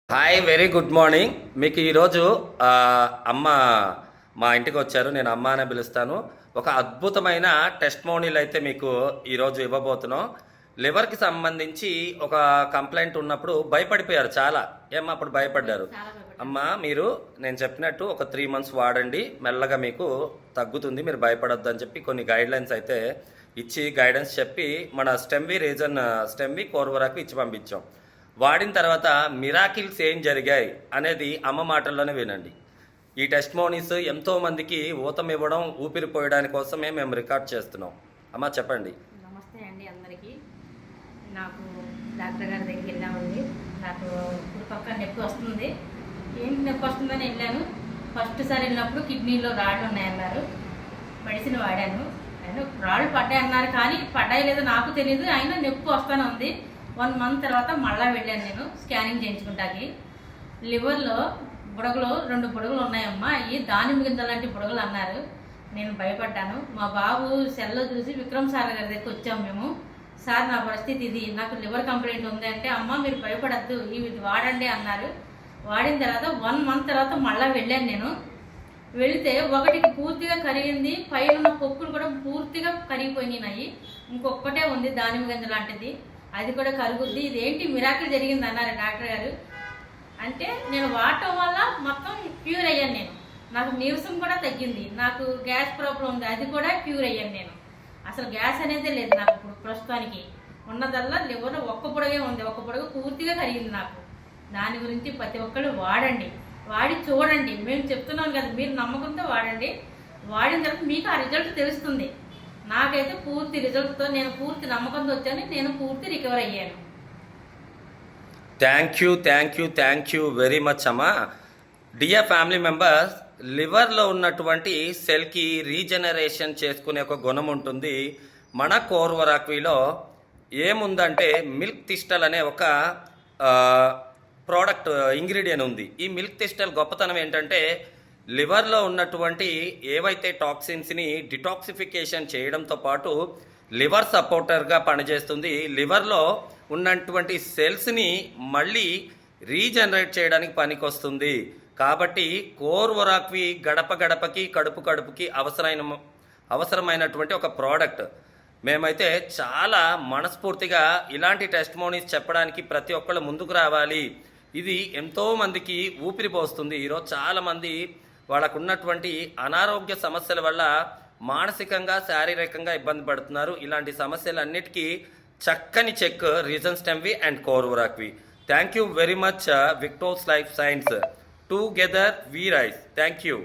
Hi, very good morning. మీకు ఈరోజు అమ్మ మా ఇంటికి వచ్చారు. నేను అమ్మ అనే పిలుస్తాను. ఒక అద్భుతమైన టెస్టిమోనీలు అయితే మీకు ఈరోజు ఇవ్వబోతున్నాం. లివర్కి సంబంధించి ఒక కంప్లైంట్ ఉన్నప్పుడు భయపడిపోయారు చాలా. అప్పుడు భయపడ్డారు. అమ్మ, మీరు నేను చెప్పినట్టు ఒక 3 months వాడండి, మెల్లగా మీకు తగ్గుతుంది, మీరు భయపడొద్దు అని చెప్పి కొన్ని గైడ్లైన్స్ అయితే ఇచ్చి గైడెన్స్ చెప్పి మన స్టెమ్వి కోర్ వరకు ఇచ్చి పంపించాం. వాడిన తర్వాత మిరాకిల్స్ ఏం జరిగాయి అనేది అమ్మ మాటల్లోనే వినండి. ఈ టెస్టిమోనీస్ ఎంతోమందికి ఊతం ఇవ్వడం, ఊపిరి పోయడానికి కోసమే మేము రికార్డ్ చేస్తున్నాం. అమ్మ చెప్పండి. నమస్తే అండి అందరికీ. నాకు డాక్టర్ గారి దగ్గరికి వెళ్ళామండి. నాకు ఇప్పుడు పక్క నొప్పి వస్తుంది. ఏంటి నొప్పి వస్తుందని వెళ్ళాను. ఫస్ట్ సారి వెళ్ళినప్పుడు కిడ్నీలో రాళ్ళు ఉన్నాయన్నారు. మెడిసిన్ వాడాను. అయినా రాళ్ళు పడ్డాయన్నారు, కానీ పడ్డాయి లేదో నాకు తెలియదు. అయినా నొప్పి వస్తూనే ఉంది. 1 month తర్వాత మళ్ళీ వెళ్ళాను నేను స్కానింగ్ చేయించుకుంటాకి. లివర్లో బుడగలు 2 బుడగలు ఉన్నాయమ్మా, అవి దానిమ్మ గింజలు లాంటి బుడగలు అన్నారు. నేను భయపడ్డాను. మా బాబు సెల్లో చూసి విక్రమ్ సార్ గారి దగ్గరికి వచ్చాము మేము. సార్, నా పరిస్థితి ఇది, నాకు లివర్ కంప్లైంట్ ఉంది అంటే, అమ్మ మీరు భయపడద్దు, ఇవి వాడండి అన్నారు. వాడిన తర్వాత 1 month తర్వాత మళ్ళీ వెళ్ళాను నేను. వెళితే ఒకటికి పూర్తిగా కరిగింది, పైన ఉన్న పొక్కులు కూడా పూర్తిగా కరిగిపోయినాయి. ఇంకొక్కటే ఉంది దానిమ్మ గింజ లాంటిది, అది కూడా కరుగుద్ది. ఇదేంటి మిరాకిల్ జరిగింది అన్నారు డాక్టర్ గారు. అంటే నేను వాడటం వల్ల మొత్తం క్యూర్ అయ్యాను నేను. నాకు నీరసం కూడా తగ్గింది. నాకు గ్యాస్ ప్రాబ్లం ఉంది, అది కూడా క్యూర్ అయ్యాను నేను. అసలు గ్యాస్ అనేది లేదు నాకు ఇప్పుడు ప్రస్తుతానికి. ఉన్నదల్లా లివర్లో ఒక్క పొడగే ఉంది, ఒక్క పొడగ పూర్తిగా కరిగింది నాకు. దాని గురించి ప్రతి ఒక్కళ్ళు వాడండి, వాడి చూడండి. మేము చెప్తున్నాం కదా, మీరు నమ్మకంతో వాడండి. వాడిన తర్వాత మీకు ఆ రిజల్ట్ తెలుస్తుంది. నాకైతే పూర్తి రిజల్ట్తో, నేను పూర్తి నమ్మకంతో వచ్చాను, నేను పూర్తి రికవర్ అయ్యాను. థ్యాంక్ యూ వెరీ మచ్ అమ్మా. డియర్ ఫ్యామిలీ మెంబర్స్, లివర్లో ఉన్నటువంటి సెల్కి రీజనరేషన్ చేసుకునే ఒక గుణం ఉంటుంది. మన కోర్వరాక్విలో ఏముందంటే మిల్క్ థిస్టల్ అనే ఒక ప్రోడక్ట్ ఇంగ్రీడియంట్ ఉంది. ఈ మిల్క్ థిస్టల్ గొప్పతనం ఏంటంటే, లివర్లో ఉన్నటువంటి ఏవైతే టాక్సిన్స్ని డిటాక్సిఫికేషన్ చేయడంతో పాటు లివర్ సపోర్టర్గా పనిచేస్తుంది. లివర్లో ఉన్నటువంటి సెల్స్ని మళ్ళీ రీజనరేట్ చేయడానికి పనికొస్తుంది. కాబట్టి కోర్వరాక్వి గడప గడపకి, కడుపు కడుపుకి అవసరమైనటువంటి ఒక ప్రోడక్ట్. మేమైతే చాలా మనస్ఫూర్తిగా ఇలాంటి టెస్టిమోనీస్ చెప్పడానికి ప్రతి ఒక్కళ్ళు ముందుకు రావాలి. ఇది ఎంతోమందికి ఊపిరి పోస్తుంది. ఈరోజు చాలామంది వాళ్ళకు ఉన్నటువంటి అనారోగ్య సమస్యల వల్ల మానసికంగా, శారీరకంగా ఇబ్బంది పడుతున్నారు. ఇలాంటి సమస్యలన్నిటికీ చక్కని చెక్ రీజన్ స్టెమ్వి అండ్ కోర్వరాక్వి. Thank you very much Victos life science. Together we rise. Thank you.